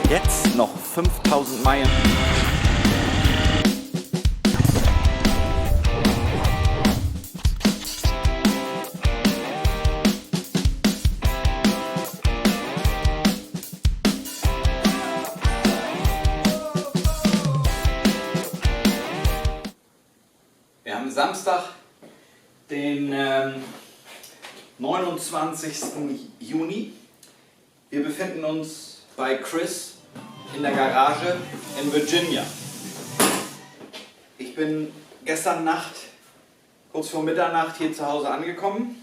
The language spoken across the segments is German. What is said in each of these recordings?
Jetzt noch 5000 Meilen. Wir haben Samstag, den 29. Juni. Wir befinden uns bei Chris in der Garage in Virginia. Ich bin gestern Nacht, kurz vor Mitternacht, hier zu Hause angekommen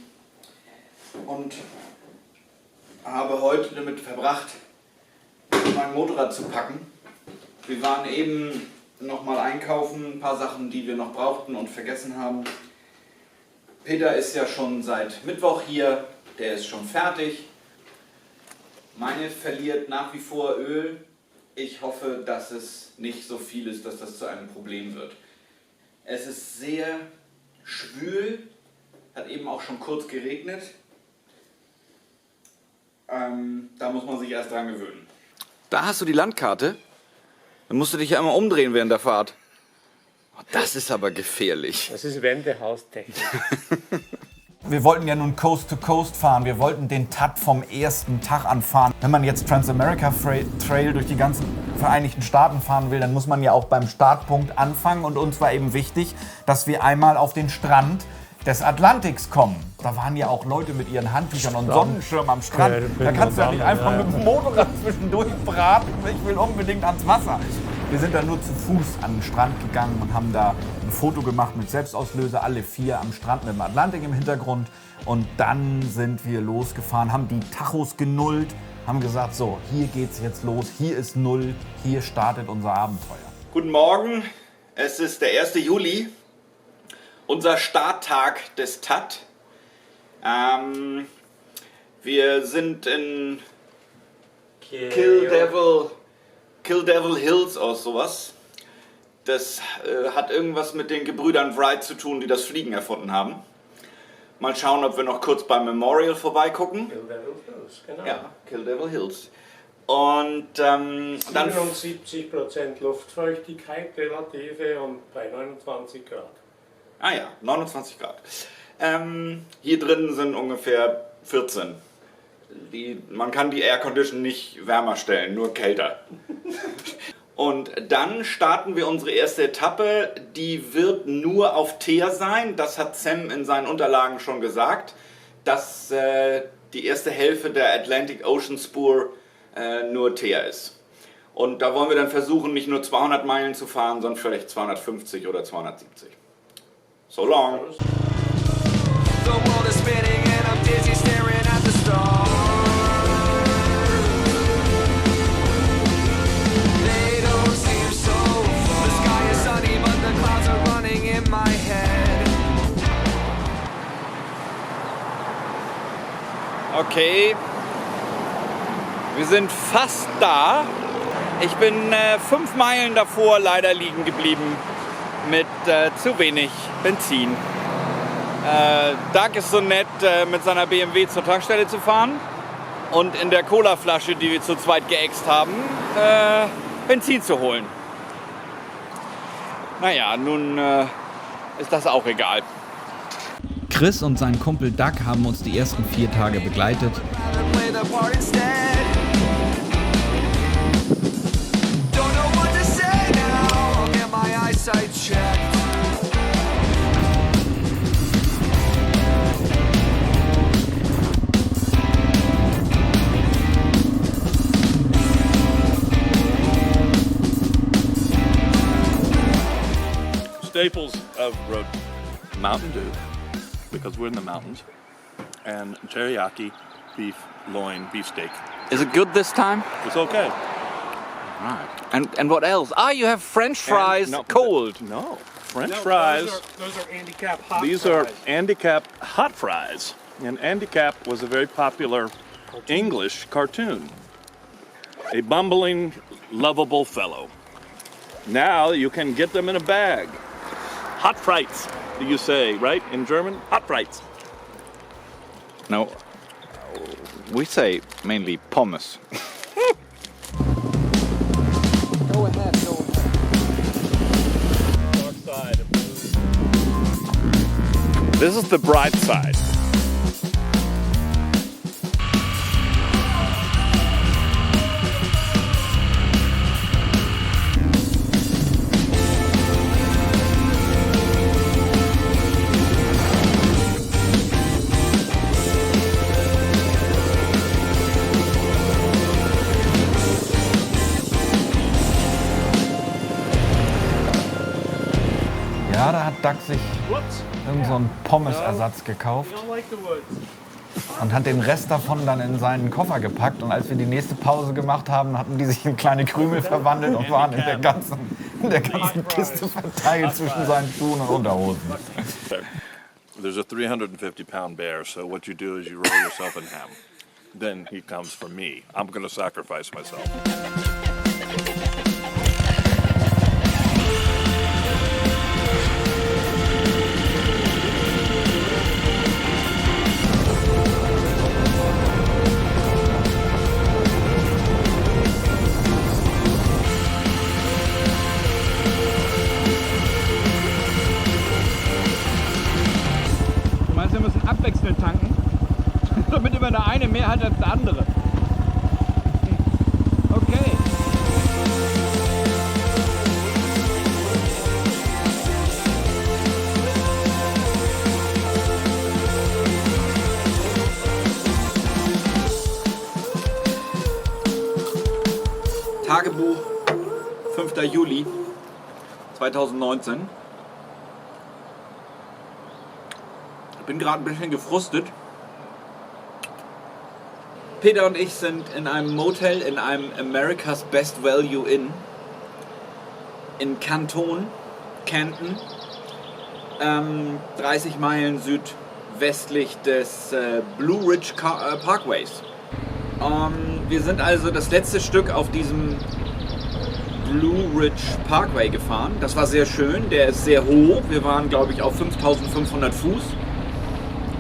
und habe heute damit verbracht, mein Motorrad zu packen. Wir waren eben noch mal einkaufen, ein paar Sachen, die wir noch brauchten und vergessen haben. Peter ist ja schon seit Mittwoch hier, der ist schon fertig. Meine verliert nach wie vor Öl. Ich hoffe, dass es nicht so viel ist, dass das zu einem Problem wird. Es ist sehr schwül, hat eben auch schon kurz geregnet. Da muss man sich erst dran gewöhnen. Da hast du die Landkarte. Dann musst du dich ja immer umdrehen während der Fahrt. Oh, das ist aber gefährlich. Das ist Wendehaustechnik. Wir wollten ja nun Coast to Coast fahren. Wir wollten den TAT vom ersten Tag anfahren. Wenn man jetzt Transamerica Trail durch die ganzen Vereinigten Staaten fahren will, dann muss man ja auch beim Startpunkt anfangen. Und uns war eben wichtig, dass wir einmal auf den Strand des Atlantiks kommen. Da waren ja auch Leute mit ihren Handtüchern und Sonnenschirmen am Strand. Da kannst du ja nicht einfach mit dem Motorrad zwischendurch braten. Ich will unbedingt ans Wasser. Wir sind dann nur zu Fuß an den Strand gegangen und haben da ein Foto gemacht mit Selbstauslöser, alle 4 am Strand mit dem Atlantik im Hintergrund. Und dann sind wir losgefahren, haben die Tachos genullt, haben gesagt, so, hier geht's jetzt los, hier ist Null, hier startet unser Abenteuer. Guten Morgen, es ist der 1. Juli, unser Starttag des TAT. Wir sind in Kill Devil Hills oder sowas. Das hat irgendwas mit den Gebrüdern Wright zu tun, die das Fliegen erfunden haben. Mal schauen, ob wir noch kurz beim Memorial vorbeigucken. Kill Devil Hills, genau. Ja, Kill Devil Hills. Und dann 77% Luftfeuchtigkeit relative und bei 29 Grad. Ah ja, 29 Grad. Hier drin sind ungefähr 14. Man kann die Air Condition nicht wärmer stellen, nur kälter. Und dann starten wir unsere erste Etappe. Die wird nur auf Teer sein. Das hat Sam in seinen Unterlagen schon gesagt, dass die erste Hälfte der Atlantic Ocean Spur nur Teer ist. Und da wollen wir dann versuchen, nicht nur 200 Meilen zu fahren, sondern vielleicht 250 oder 270. So long. The world is spinning and I'm dizzy staring at the stars. They don't seem so far. The sky is sunny but the clouds are running in my head. Okay, wir sind fast da. Ich bin 5 Meilen davor leider liegen geblieben mit zu wenig Benzin. Doug ist so nett, mit seiner BMW zur Tankstelle zu fahren und in der Colaflasche, die wir zu zweit geäxt haben, Benzin zu holen. Naja, nun ist das auch egal. Chris und sein Kumpel Doug haben uns die ersten 4 Tage begleitet. Play the part instead. Don't know what to say now. I'll get my eyesight checked. Staples of road: Mountain Dew, because we're in the mountains, and teriyaki beef loin beefsteak. Is it good this time? It's okay. Right. And what else? Ah, you have French fries, cold. No, French fries. Those are handicap hot These fries. are handicap hot fries. And Handicap was a very popular English cartoon. A bumbling, lovable fellow. Now you can get them in a bag. Hot frites, do you say, right? In German? Hot frites. No. We say mainly pommes. Go ahead. Dark side. This is the bright side. Ja, da hat Doug sich irgend so einen Pommesersatz gekauft und hat den Rest davon dann in seinen Koffer gepackt. Und als wir die nächste Pause gemacht haben, hatten die sich in kleine Krümel verwandelt und waren in der ganzen Kiste verteilt zwischen seinen Schuhen und Unterhosen. There's a 350-pound bear, so what you do is you roll yourself in ham. Then he comes for me. I'm gonna sacrifice myself. Du meinst, wir müssen abwechselnd tanken? Damit immer der eine mehr hat als der andere. Okay. Tagebuch, 5. Juli 2019. Ich bin gerade ein bisschen gefrustet. Peter und ich sind in einem Motel, in einem America's Best Value Inn in Canton, 30 Meilen südwestlich des Blue Ridge Parkways. Wir sind also das letzte Stück auf diesem Blue Ridge Parkway gefahren. Das war sehr schön, der ist sehr hoch. Wir waren, glaube ich, auf 5500 Fuß.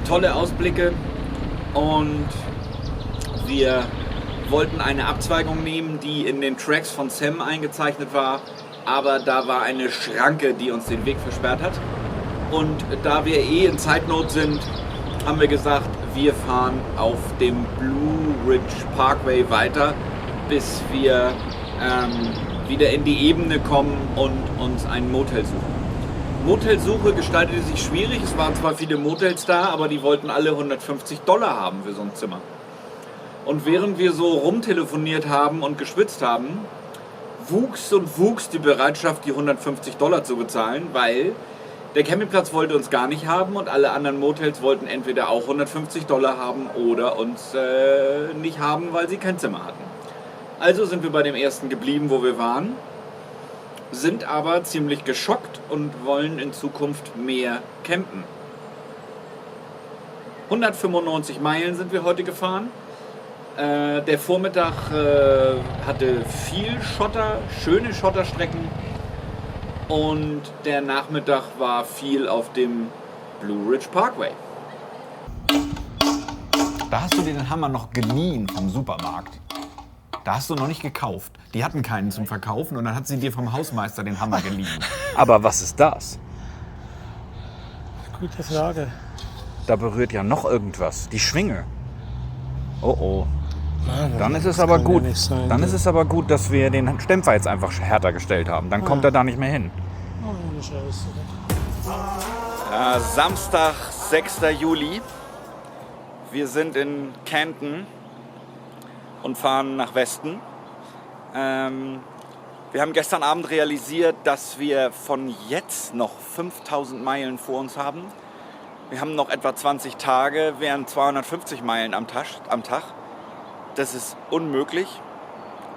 Tolle Ausblicke und wir wollten eine Abzweigung nehmen, die in den Tracks von Sam eingezeichnet war, aber da war eine Schranke, die uns den Weg versperrt hat. Und da wir in Zeitnot sind, haben wir gesagt, wir fahren auf dem Blue Ridge Parkway weiter, bis wir wieder in die Ebene kommen und uns ein Motel suchen. Motelsuche gestaltete sich schwierig. Es waren zwar viele Motels da, aber die wollten alle $150 haben für so ein Zimmer. Und während wir so rumtelefoniert haben und geschwitzt haben, wuchs die Bereitschaft, die $150 zu bezahlen, weil der Campingplatz wollte uns gar nicht haben und alle anderen Motels wollten entweder auch $150 haben oder uns nicht haben, weil sie kein Zimmer hatten. Also sind wir bei dem ersten geblieben, wo wir waren, sind aber ziemlich geschockt und wollen in Zukunft mehr campen. 195 Meilen sind wir heute gefahren. Der Vormittag hatte viel Schotter, schöne Schotterstrecken und der Nachmittag war viel auf dem Blue Ridge Parkway. Da hast du dir den Hammer noch geliehen vom Supermarkt. Da hast du noch nicht gekauft. Die hatten keinen zum Verkaufen und dann hat sie dir vom Hausmeister den Hammer geliehen. Aber was ist das? Gute Frage. Da berührt ja noch irgendwas. Die Schwinge. Oh oh. Mann, Dann ist es das aber kann ja gut. nicht sein. Dann ist es aber gut, dass wir den Stempfer jetzt einfach härter gestellt haben. Dann kommt er da nicht mehr hin. Oh, Scheiße. Samstag, 6. Juli. Wir sind in Canton und fahren nach Westen. Wir haben gestern Abend realisiert, dass wir von jetzt noch 5000 Meilen vor uns haben. Wir haben noch etwa 20 Tage, wären 250 Meilen am Tag. Das ist unmöglich.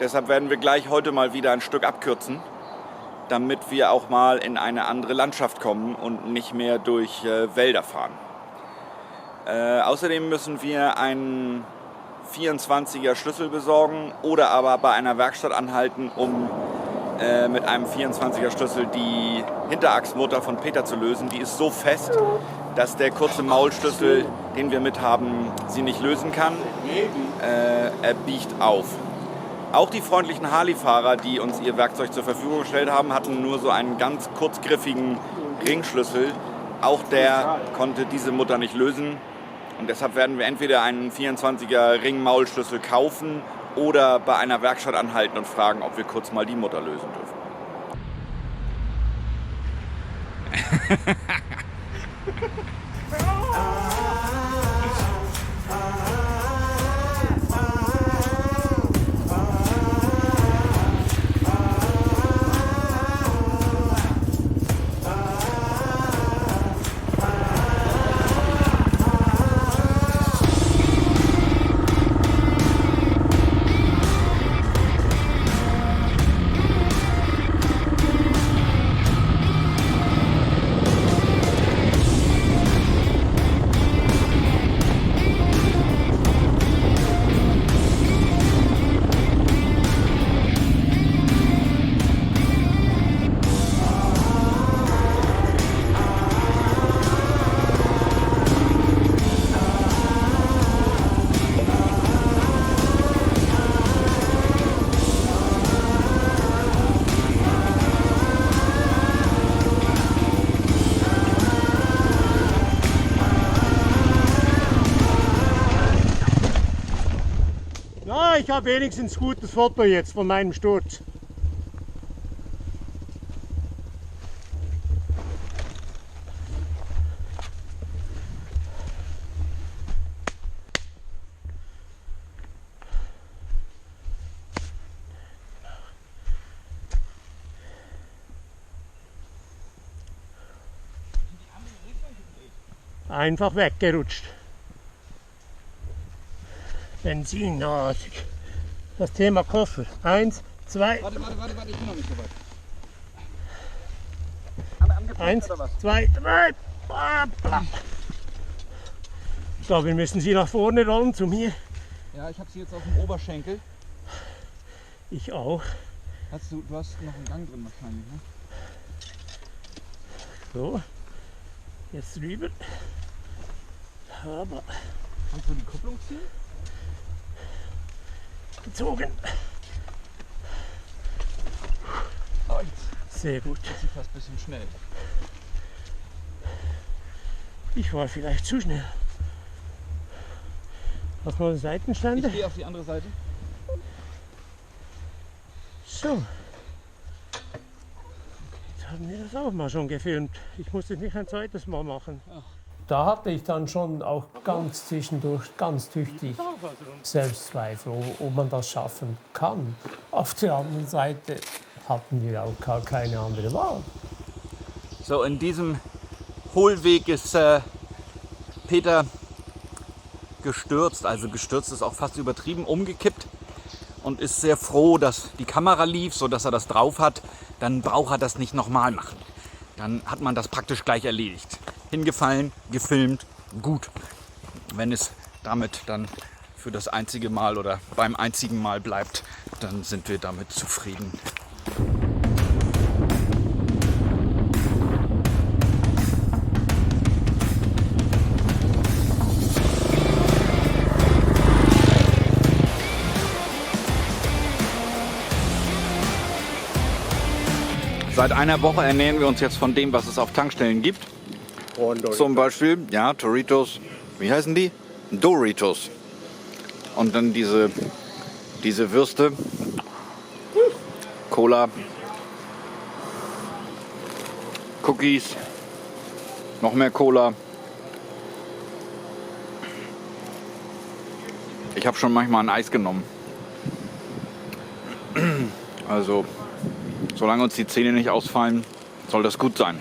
Deshalb werden wir gleich heute mal wieder ein Stück abkürzen, damit wir auch mal in eine andere Landschaft kommen und nicht mehr durch Wälder fahren. Außerdem müssen wir einen 24er Schlüssel besorgen oder aber bei einer Werkstatt anhalten, um mit einem 24er Schlüssel die Hinterachsmutter von Peter zu lösen. Die ist so fest, dass der kurze Maulschlüssel, den wir mit haben, sie nicht lösen kann. Er biegt auf. Auch die freundlichen Harley-Fahrer, die uns ihr Werkzeug zur Verfügung gestellt haben, hatten nur so einen ganz kurzgriffigen Ringschlüssel. Auch der konnte diese Mutter nicht lösen. Und deshalb werden wir entweder einen 24er Ring-Maulschlüssel kaufen oder bei einer Werkstatt anhalten und fragen, ob wir kurz mal die Mutter lösen dürfen. Na, ich habe wenigstens ein gutes Foto jetzt von meinem Sturz. Einfach weggerutscht. Benzin-Nasig. Das Thema Koffer. 1, 2. Warte, ich bin noch nicht so weit. 1, 2, 3. Ich glaube, wir müssen sie nach vorne rollen zu mir. Ja, ich habe sie jetzt auf dem Oberschenkel. Ich auch. Du hast noch einen Gang drin wahrscheinlich, ne? So. Jetzt rüber. Aber Kannst du die Kupplung ziehen? gezogen. Oh, jetzt Sehr gut. ist sie fast ein bisschen schnell. Ich war vielleicht zu schnell. Hast du mal eine Ich Seitenstände? gehe auf die andere Seite. So. Jetzt haben wir das auch mal schon gefilmt. Ich muss es nicht ein zweites Mal machen. Da hatte ich dann schon auch ganz zwischendurch ganz tüchtig Selbstzweifel, ob man das schaffen kann. Auf der anderen Seite hatten wir auch gar keine andere Wahl. So, in diesem Hohlweg ist Peter gestürzt. Also gestürzt ist auch fast übertrieben, umgekippt. Und ist sehr froh, dass die Kamera lief, sodass er das drauf hat. Dann braucht er das nicht nochmal machen. Dann hat man das praktisch gleich erledigt. Hingefallen, gefilmt, gut. Wenn es damit dann für das einzige Mal oder beim einzigen Mal bleibt, dann sind wir damit zufrieden. Seit einer Woche ernähren wir uns jetzt von dem, was es auf Tankstellen gibt. Zum Beispiel, ja, Doritos, wie heißen die? Doritos. Und dann diese Würste, Cola, Cookies, noch mehr Cola. Ich habe schon manchmal ein Eis genommen. Also, solange uns die Zähne nicht ausfallen, soll das gut sein.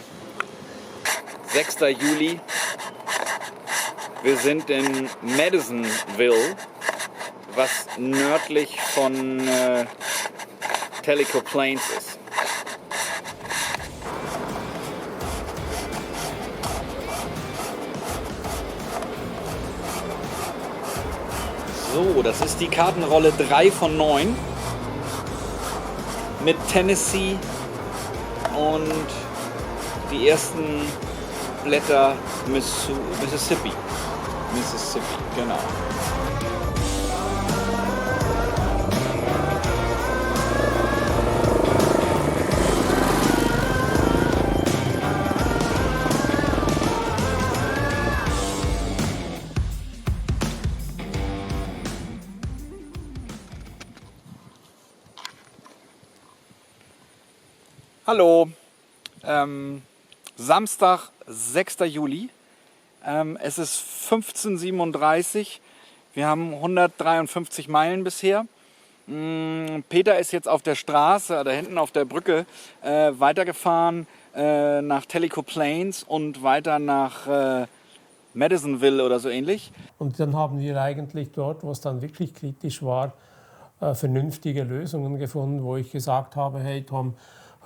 6. Juli. Wir sind in Madisonville, was nördlich von Tellico Plains ist. So, das ist die Kartenrolle 3 von 9. mit Tennessee und die ersten Blätter Mississippi. Mississippi, genau. Hallo, Samstag, 6. Juli. Es ist 15:37 Uhr. Wir haben 153 Meilen bisher. Peter ist jetzt auf der Straße, da hinten auf der Brücke, weitergefahren nach Tellico Plains und weiter nach Madisonville oder so ähnlich. Und dann haben wir eigentlich dort, wo es dann wirklich kritisch war, vernünftige Lösungen gefunden, wo ich gesagt habe, hey Tom,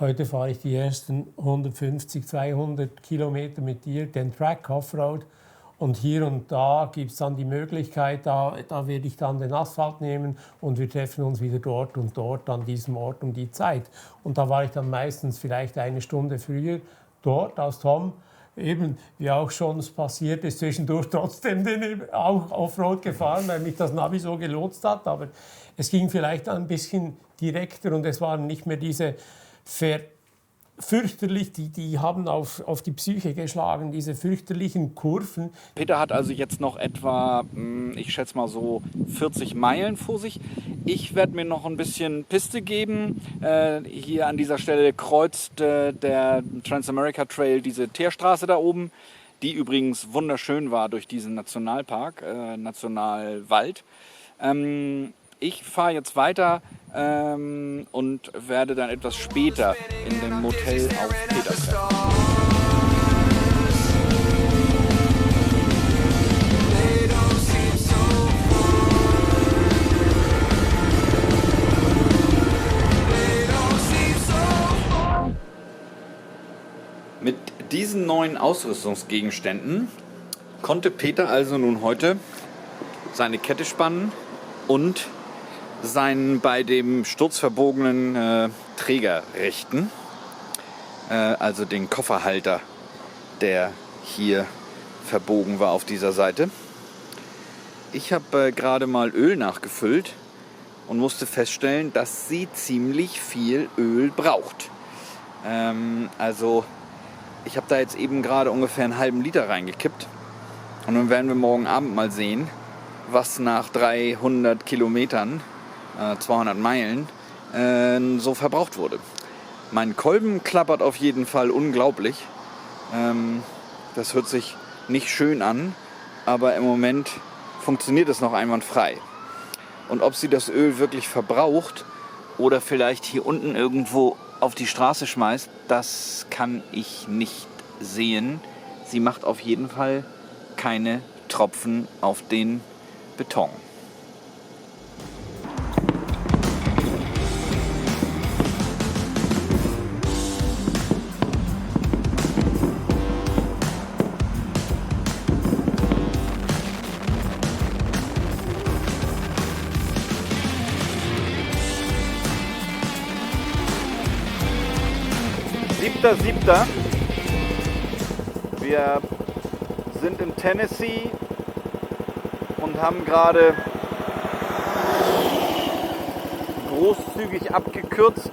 heute fahre ich die ersten 150, 200 Kilometer mit dir, den Track Offroad. Und hier und da gibt es dann die Möglichkeit, da werde ich dann den Asphalt nehmen und wir treffen uns wieder dort und dort an diesem Ort um die Zeit. Und da war ich dann meistens vielleicht eine Stunde früher dort als Tom. Eben, wie auch schon es passiert ist, zwischendurch trotzdem auch Offroad gefahren, weil mich das Navi so gelotst hat. Aber es ging vielleicht ein bisschen direkter und es waren nicht mehr diese fürchterlich, die haben auf die Psyche geschlagen, diese fürchterlichen Kurven. Peter hat also jetzt noch etwa, ich schätze mal so 40 Meilen vor sich. Ich werde mir noch ein bisschen Piste geben. Hier an dieser Stelle kreuzt der Transamerica Trail diese Teerstraße da oben, die übrigens wunderschön war durch diesen Nationalpark, Nationalwald. Ich fahre jetzt weiter und werde dann etwas später in dem Motel auf Peter treffen. Mit diesen neuen Ausrüstungsgegenständen konnte Peter also nun heute seine Kette spannen und seinen bei dem Sturz verbogenen Träger richten, also den Kofferhalter, der hier verbogen war auf dieser Seite. Ich habe gerade mal Öl nachgefüllt und musste feststellen, dass sie ziemlich viel Öl braucht. Also ich habe da jetzt eben gerade ungefähr einen halben Liter reingekippt und dann werden wir morgen Abend mal sehen, was nach 300 Kilometern 200 Meilen so verbraucht wurde. Mein Kolben klappert auf jeden Fall unglaublich. Das hört sich nicht schön an, aber im Moment funktioniert es noch einwandfrei. Und ob sie das Öl wirklich verbraucht oder vielleicht hier unten irgendwo auf die Straße schmeißt, das kann ich nicht sehen. Sie macht auf jeden Fall keine Tropfen auf den Beton. 7.7. Wir sind in Tennessee und haben gerade großzügig abgekürzt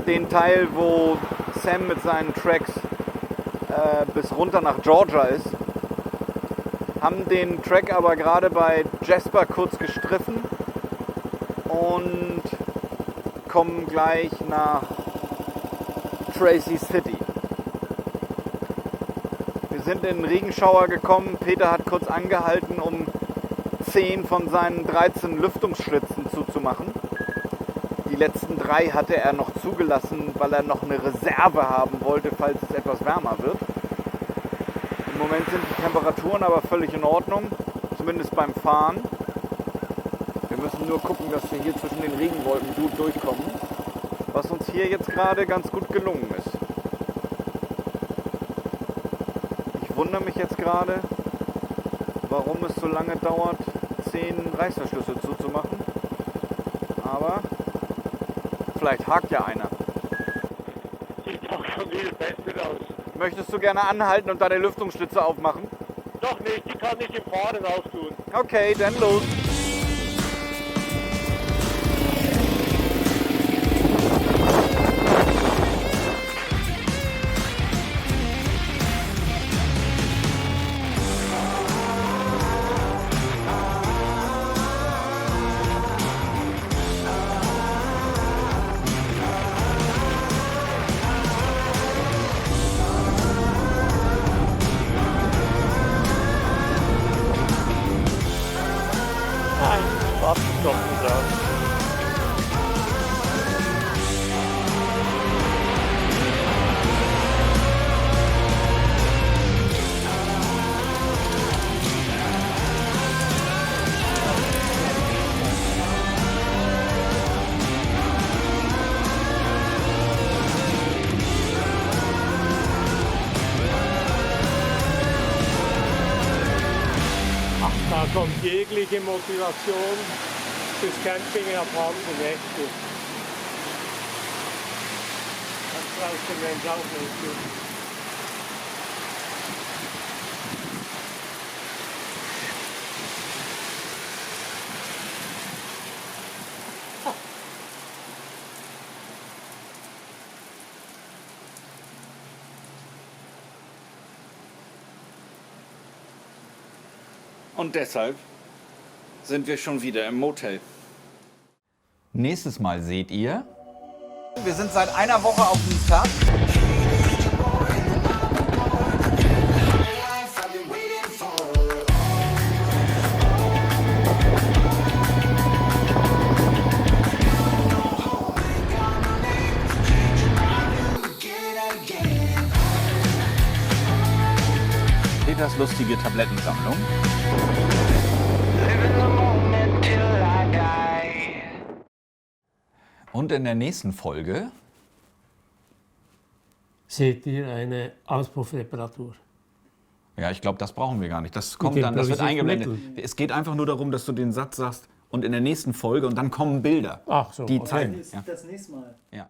den Teil, wo Sam mit seinen Tracks bis runter nach Georgia ist. Haben den Track aber gerade bei Jasper kurz gestriffen und kommen gleich nach Tracy City. Wir sind in den Regenschauer gekommen. Peter hat kurz angehalten, um 10 von seinen 13 Lüftungsschlitzen zuzumachen. Die letzten 3 hatte er noch zugelassen, weil er noch eine Reserve haben wollte, falls es etwas wärmer wird. Im Moment sind die Temperaturen aber völlig in Ordnung, zumindest beim Fahren. Wir müssen nur gucken, dass wir hier zwischen den Regenwolken gut durchkommen, was uns hier jetzt gerade ganz gut gelungen ist. Ich wundere mich jetzt gerade, warum es so lange dauert, 10 Reißverschlüsse zuzumachen. Aber Vielleicht hakt ja einer. Sieht auch schon viel besser aus. Möchtest du gerne anhalten und da die Lüftungsschlitze aufmachen? Doch nicht, die kann ich im Fahren auftun. Okay, dann los. Wasserstoffen drauf. Da kommt jegliche Motivation fürs Camping abhanden, echt. Das braucht der Mensch auch nicht. Und deshalb sind wir schon wieder im Motel. Nächstes Mal seht ihr. Wir sind seit einer Woche auf dem Tag. Peters lustige Tablettensammlung. Und in der nächsten Folge Seht ihr eine Auspuffreparatur? ja, ich glaube, das brauchen wir gar nicht. Das kommt den dann, das wird progressiven eingeblendet. Mitteln. Es geht einfach nur darum, dass du den Satz sagst und in der nächsten Folge und dann kommen Bilder. Ach so, die okay. zeigen. Das nächste Mal. Ja.